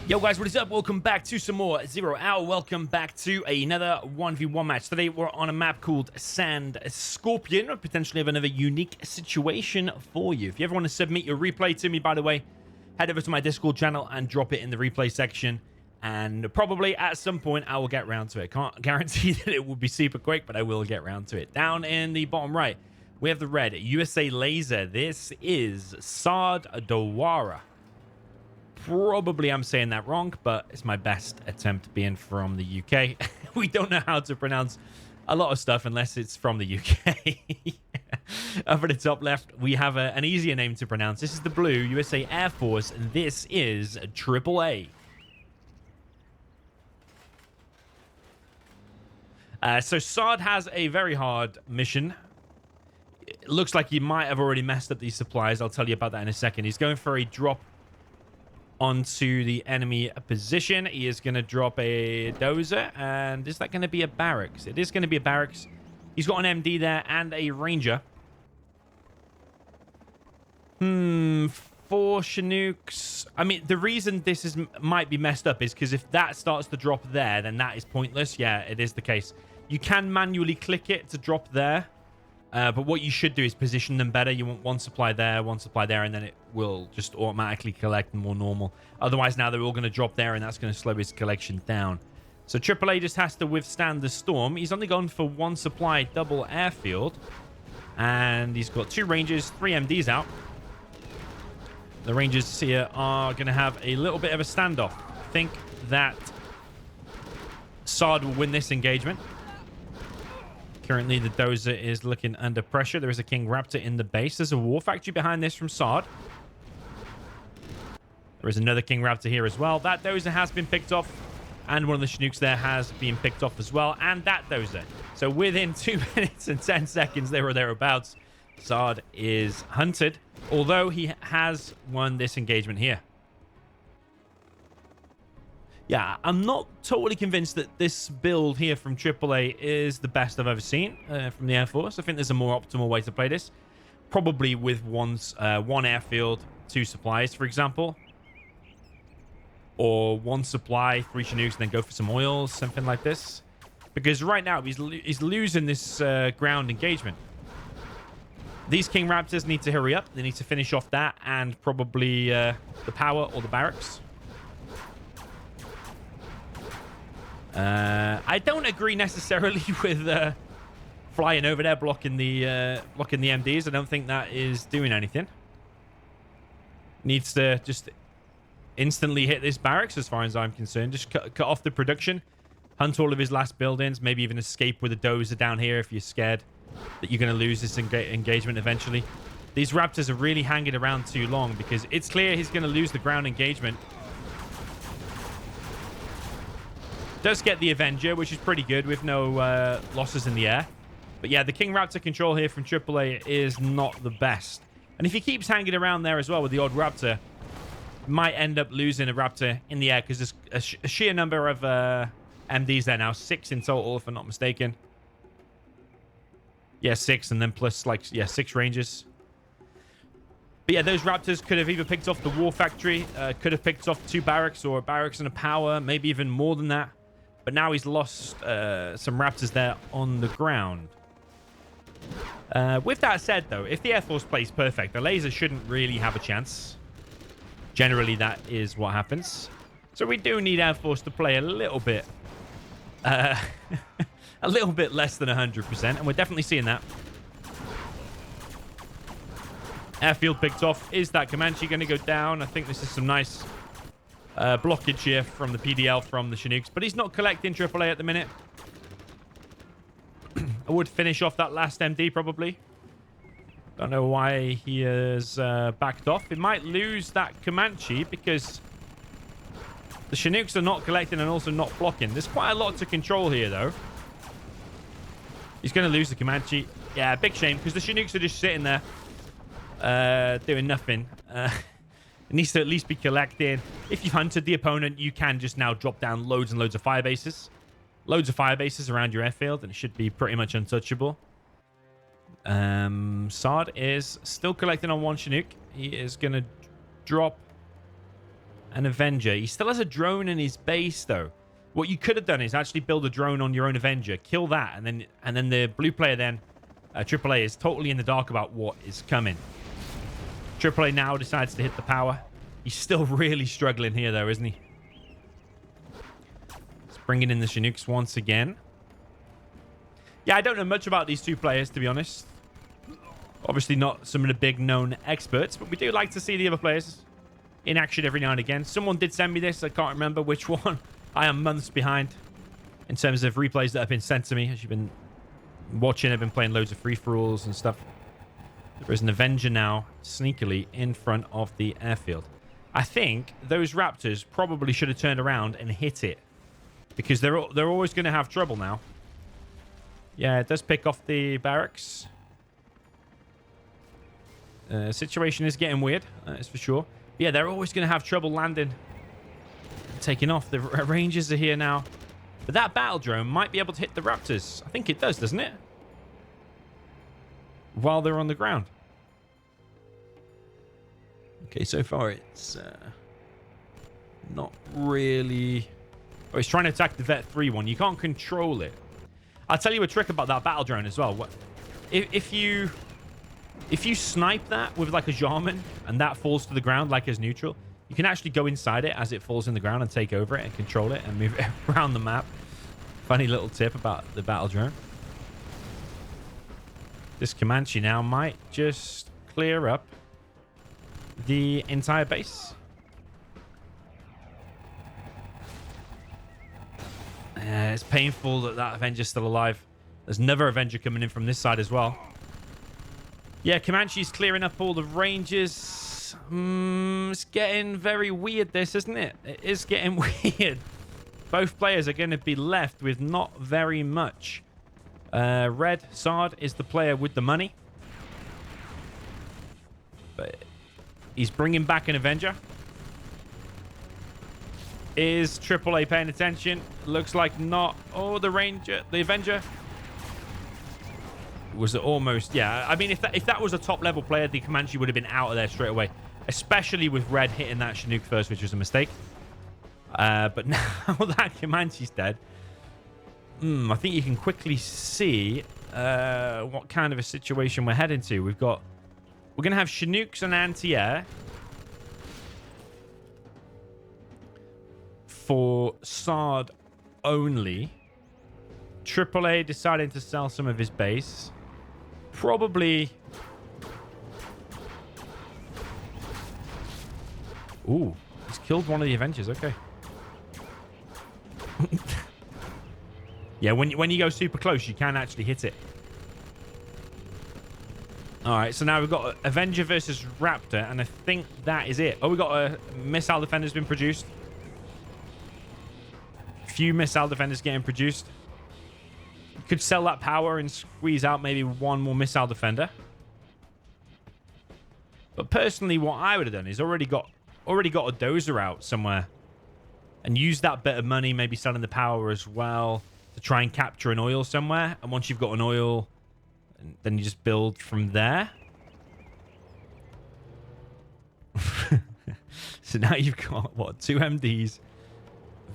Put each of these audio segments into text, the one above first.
Yo guys, what is up? Welcome back to some more DewarA. Welcome back to another 1v1 match. Today we're on a map called SaaD Scorpion. I potentially have another unique situation for you. If you ever want to submit your replay to me, by the way, head over to my Discord channel and drop it in the replay section. And probably at some point I will get round to it. Can't guarantee that it will be super quick, but I will get round to it. Down in the bottom right, we have the red USA Laser. This is SaaD DewarA. Probably I'm saying that wrong, but it's my best attempt being from the UK. We don't know how to pronounce a lot of stuff unless it's from the UK. Up at the top left, we have an easier name to pronounce. This is the blue USA Air Force, and this is AAA. So SaaD has a very hard mission. It looks like he might have already messed up these supplies. I'll tell you about that in a second. He's going for a drop onto the enemy position. He is going to drop a dozer, and is that going to be a barracks? It is going to be a barracks. He's got an MD there and a ranger. Four Chinooks. I mean, the reason this might be messed up is because if that starts to drop there, then that is pointless. Yeah, it is the case. You can manually click it to drop there. But what you should do is position them better. You want one supply there, and then it will just automatically collect more normal. Otherwise, now they're all going to drop there, and that's going to slow his collection down. So AAA just has to withstand the storm. He's only gone for one supply double airfield. And he's got two Rangers, three MDs out. The Rangers here are going to have a little bit of a standoff. I think that SaaD will win this engagement. Currently, the dozer is looking under pressure. There is a King Raptor in the base. There's a war factory behind this from SaaD. There is another King Raptor here as well. That dozer has been picked off, and one of the Chinooks there has been picked off as well, and that dozer. So within 2 minutes and 10 seconds, there or thereabouts, SaaD is hunted, although he has won this engagement here. Yeah, I'm not totally convinced that this build here from AAA is the best I've ever seen from the Air Force. I think there's a more optimal way to play this. Probably with one airfield, two supplies, for example. Or one supply, three Chinooks, and then go for some oils, something like this. Because right now, he's losing this ground engagement. These King Raptors need to hurry up. They need to finish off that and probably the power or the barracks. I don't agree necessarily with flying over there, blocking the MDs. I don't think that is doing anything. Needs to just instantly hit this barracks, as far as I'm concerned. Just cut off the production, hunt all of his last buildings, maybe even escape with a dozer down here if you're scared that you're going to lose this engagement eventually. These Raptors are really hanging around too long because it's clear he's going to lose the ground engagement. Does get the Avenger, which is pretty good with no losses in the air. But yeah, the King Raptor control here from AAA is not the best. And if he keeps hanging around there as well with the odd Raptor, might end up losing a Raptor in the air because there's a sheer number of MDs there now. 6 in total, if I'm not mistaken. Yeah, 6, and then plus, like, yeah, 6 Rangers. But yeah, those Raptors could have either picked off the war factory, could have picked off 2 barracks or a barracks and a power, maybe even more than that. But now he's lost some Raptors there on the ground. With that said, though, if the Air Force plays perfect, the laser shouldn't really have a chance. Generally, that is what happens. So we do need Air Force to play a little bit... a little bit less than 100%, and we're definitely seeing that. Airfield picked off. Is that Comanche going to go down? I think this is some nice... blockage here from the PDL from the Chinooks, but he's not collecting AAA at the minute. I would finish off that last MD probably. Don't know why he has backed off. It might lose that Comanche because the Chinooks are not collecting and also not blocking. There's quite a lot to control here though. He's going to lose the Comanche. Yeah, big shame because the Chinooks are just sitting there doing nothing. It needs to at least be collecting. If you've hunted the opponent, you can just now drop down loads and loads of fire bases. Loads of fire bases around your airfield, and it should be pretty much untouchable. SaaD is still collecting on one Chinook. He is going to drop an Avenger. He still has a drone in his base, though. What you could have done is actually build a drone on your own Avenger, kill that, and then the blue player then, AAA, is totally in the dark about what is coming. AAA now decides to hit the power. He's still really struggling here, though, isn't he? He's bringing in the Chinooks once again. Yeah, I don't know much about these two players, to be honest. Obviously not some of the big known experts, but we do like to see the other players in action every now and again. Someone did send me this. I can't remember which one. I am months behind in terms of replays that have been sent to me. As you've been watching, I've been playing loads of free-for-alls and stuff. There is an Avenger now sneakily in front of the airfield. I think those Raptors probably should have turned around and hit it, because they're always going to have trouble now. Yeah, it does pick off the barracks. Situation is getting weird, that's for sure. Yeah, they're always going to have trouble landing, taking off. The Rangers are here now. But that battle drone might be able to hit the Raptors. I think it does, doesn't it? While they're on the ground. Okay, so far it's not really... Oh, he's trying to attack the Vet 3 one. You can't control it. I'll tell you a trick about that battle drone as well. If you snipe that with like a Jarman and that falls to the ground like as neutral, you can actually go inside it as it falls in the ground and take over it and control it and move it around the map. Funny little tip about the battle drone. This Comanche now might just clear up the entire base. It's painful that that Avenger's still alive. There's another Avenger coming in from this side as well. Yeah, Comanche's clearing up all the Rangers. It's getting very weird, this, isn't it? It is getting weird. Both players are going to be left with not very much. Red, SaaD, is the player with the money. But he's bringing back an Avenger. Is AAA paying attention? Looks like not. Oh, the Avenger. Was it almost? Yeah, I mean, if that was a top level player, the Comanche would have been out of there straight away, especially with Red hitting that Chinook first, which was a mistake. But now that Comanche's dead, I think you can quickly see what kind of a situation we're heading to. We're gonna have Chinooks and anti-air for SaaD only. AAA deciding to sell some of his base. Probably... Ooh, he's killed one of the Avengers. Okay. Yeah, when you go super close, you can actually hit it. All right, so now we've got Avenger versus Raptor, and I think that is it. Oh, we got a missile defender's been produced. Few missile defenders getting produced. Could sell that power and squeeze out maybe one more missile defender. But personally, what I would have done is already got a dozer out somewhere and use that bit of money, maybe selling the power as well, to try and capture an oil somewhere. And once you've got an oil, then you just build from there. So now you've got, what, 2 MDs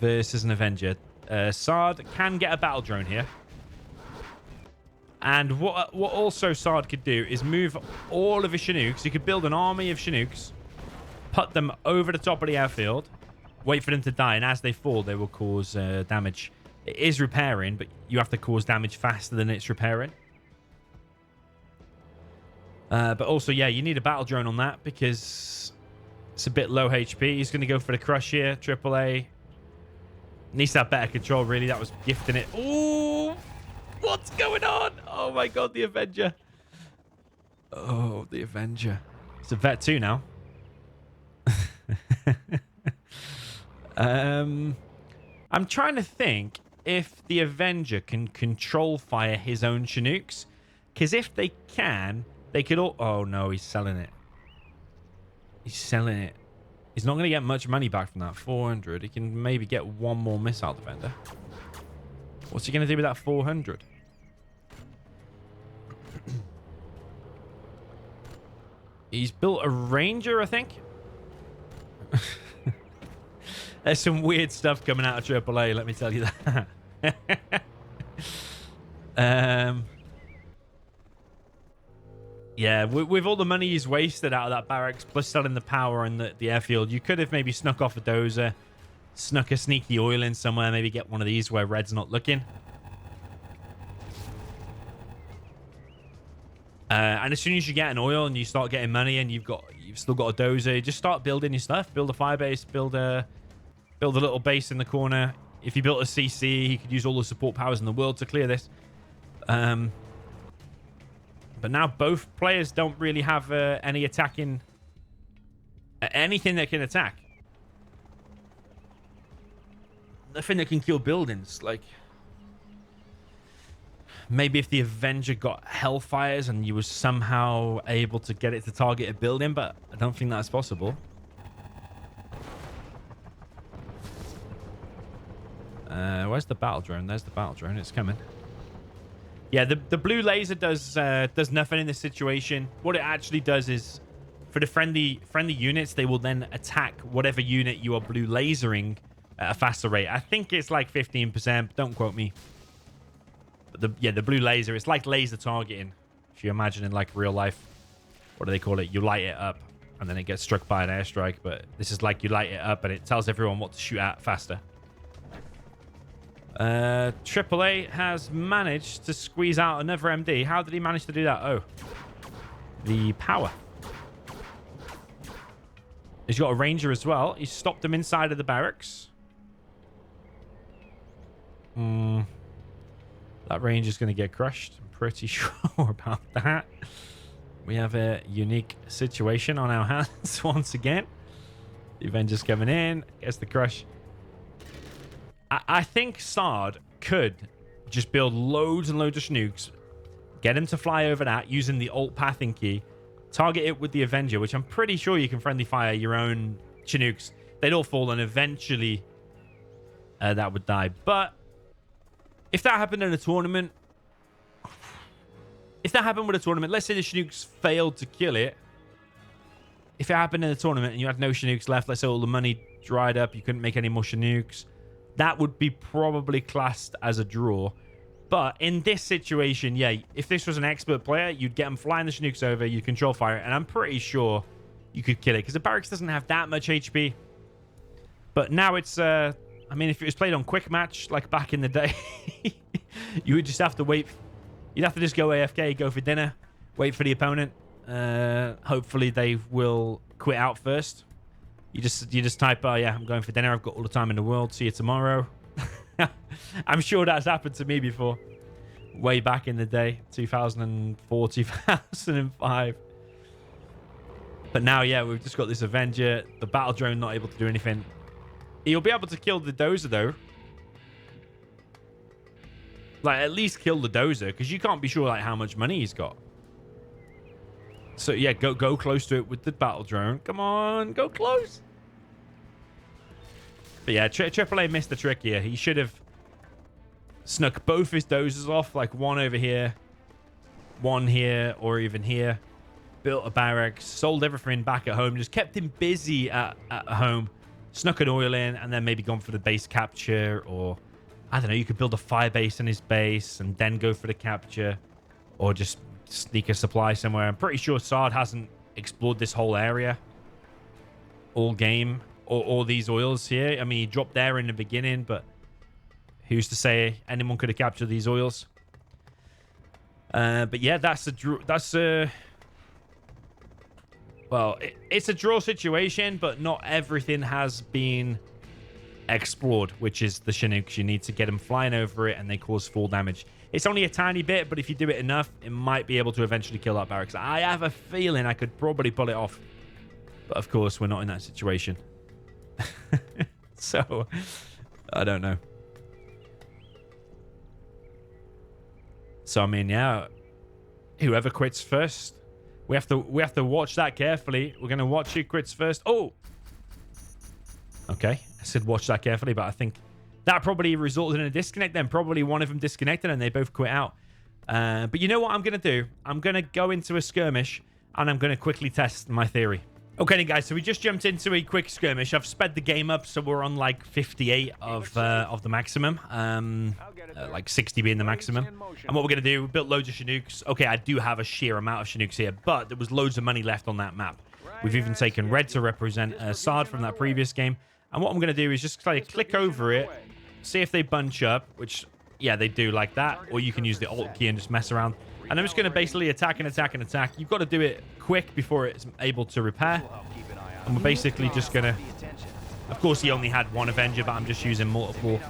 versus an Avenger. SaaD can get a battle drone here. And what also SaaD could do is move all of his Chinooks. You could build an army of Chinooks, put them over the top of the airfield, wait for them to die, and as they fall, they will cause damage. It is repairing, but you have to cause damage faster than it's repairing. But also, yeah, you need a battle drone on that because it's a bit low HP. He's going to go for the crush here. AAA needs to have better control, really. That was gifting it. Ooh! What's going on? Oh my god, the Avenger. Oh, the Avenger. It's a Vet 2 now. I'm trying to think if the Avenger can control fire his own Chinooks. Because if they can, they could all... Oh no, he's selling it. He's selling it. He's not going to get much money back from that. 400. He can maybe get one more missile defender. What's he going to do with that 400? He's built a Ranger, I think. There's some weird stuff coming out of AAA, let me tell you that. Yeah, with all the money he's wasted out of that barracks, plus selling the power and the airfield, you could have maybe snuck off a dozer, snuck a sneaky oil in somewhere, maybe get one of these where red's not looking. And as soon as you get an oil and you start getting money and you've still got a dozer, just start building your stuff. Build a fire base, build a little base in the corner. If you built a CC, he could use all the support powers in the world to clear this. But now both players don't really have any attacking... anything that can attack. Nothing that can kill buildings. Like, maybe if the Avenger got Hellfires and you were somehow able to get it to target a building, but I don't think that's possible. Where's the battle drone? There's the battle drone. It's coming. Yeah, the blue laser does nothing in this situation. What it actually does is, for the friendly units, they will then attack whatever unit you are blue lasering at a faster rate. I think it's like 15%. Don't quote me. But the blue laser, it's like laser targeting. If you imagine in like real life, what do they call it? You light it up and then it gets struck by an airstrike. But this is like you light it up and it tells everyone what to shoot at faster. AAA has managed to squeeze out another MD. How did he manage to do that? Oh, the power. He's got a ranger as well. He stopped them inside of the barracks. That ranger's going to get crushed. I'm pretty sure about that. We have a unique situation on our hands once again. The Avenger's coming in. Gets the crush. I think SaaD could just build loads and loads of Chinooks, get him to fly over that using the alt pathing key, target it with the Avenger, which I'm pretty sure you can friendly fire your own Chinooks. They'd all fall and eventually that would die. But if that happened in a tournament, let's say the Chinooks failed to kill it. If it happened in a tournament and you had no Chinooks left, let's say all the money dried up, you couldn't make any more Chinooks, that would be probably classed as a draw. But in this situation, yeah, if this was an expert player, you'd get them flying the Chinooks over, you control fire, and I'm pretty sure you could kill it because the barracks doesn't have that much HP. But now it's, I mean, if it was played on quick match like back in the day, you would just have to wait. You'd have to just go AFK, go for dinner, wait for the opponent. Hopefully they will quit out first. You just type, oh yeah, I'm going for dinner. I've got all the time in the world. See you tomorrow. I'm sure that's happened to me before. Way back in the day. 2004, 2005. But now, yeah, we've just got this Avenger. The battle drone not able to do anything. He'll be able to kill the dozer, though. Like, at least kill the dozer. Because you can't be sure, like, how much money he's got. So, yeah, go close to it with the battle drone. Come on, go close. But, yeah, AAA missed the trick here. He should have snuck both his dozers off, like one over here, one here, or even here. Built a barracks, sold everything back at home, just kept him busy at home, snuck an oil in, and then maybe gone for the base capture, or, I don't know, you could build a fire base in his base and then go for the capture, or just sneak a supply somewhere. I'm pretty sure SaaD hasn't explored this whole area all game, or all these oils here. I mean, he dropped there in the beginning, but who's to say anyone could have captured these oils? But yeah, well, it's a draw situation, but not everything has been explored, which is the Chinooks. You need to get them flying over it, and they cause full damage. It's only a tiny bit, but if you do it enough, it might be able to eventually kill that barracks. I have a feeling I could probably pull it off. But of course, we're not in that situation. So, I don't know. So, I mean, yeah, whoever quits first, we have to watch that carefully. We're going to watch who quits first. Oh! Okay, I said watch that carefully, but I think that probably resulted in a disconnect then. Probably one of them disconnected and they both quit out. But you know what I'm going to do? I'm going to go into a skirmish and I'm going to quickly test my theory. Okay, then, guys, so we just jumped into a quick skirmish. I've sped the game up, so we're on like 58 of the maximum, like 60 being the maximum. And what we're going to do, we built loads of Chinooks. Okay, I do have a sheer amount of Chinooks here, but there was loads of money left on that map. We've even taken red to represent SaaD from that previous game. And what I'm going to do is just kind of click over it, see if they bunch up, which, yeah, they do like that. Or you can use the Alt key and just mess around. And I'm just going to basically attack and attack and attack. You've got to do it quick before it's able to repair. And we're basically just going to... Of course, he only had one Avenger, but I'm just using multiple.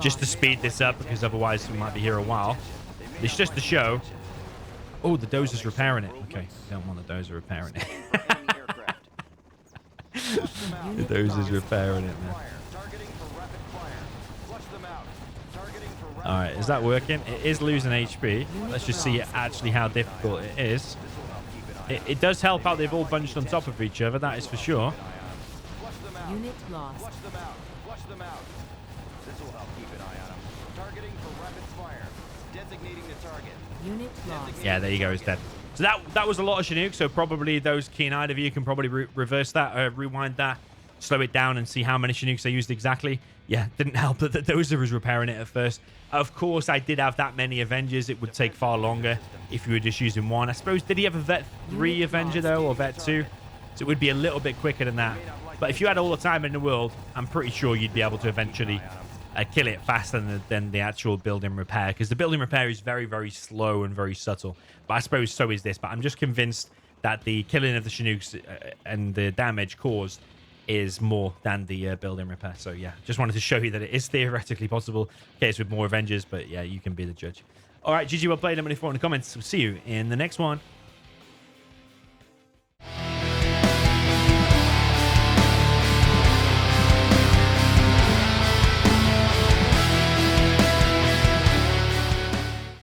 Just to speed this up, because otherwise we might be here a while. It's just to show... Oh, the dozer's repairing it. Okay, don't want the dozer repairing it. The dozer's repairing it, man. All right, is that working? It is losing HP. Let's just see actually how difficult it is. It does help out. They've all bunched on top of each other. That is for sure. Unit lost. Unit lost. Yeah, there you go. It's dead. So that was a lot of Chinook. So probably those keen-eyed of you can probably reverse that, rewind that, slow it down, and see how many Chinooks I used exactly. Yeah, didn't help that the dozer was repairing it at first. Of course, I did have that many Avengers. It would take far longer if you were just using one. I suppose, did he have a Vet 3 Avenger, though, or Vet 2? So it would be a little bit quicker than that. But if you had all the time in the world, I'm pretty sure you'd be able to eventually kill it faster than the actual building repair. Because the building repair is very, very slow and very subtle. But I suppose so is this. But I'm just convinced that the killing of the Chinooks and the damage caused is more than the building repair. So yeah, just wanted to show you that it is theoretically possible. Case with more Avengers, but yeah, you can be the judge. All right, GG, well played. Let me know in the comments. We'll see you in the next one.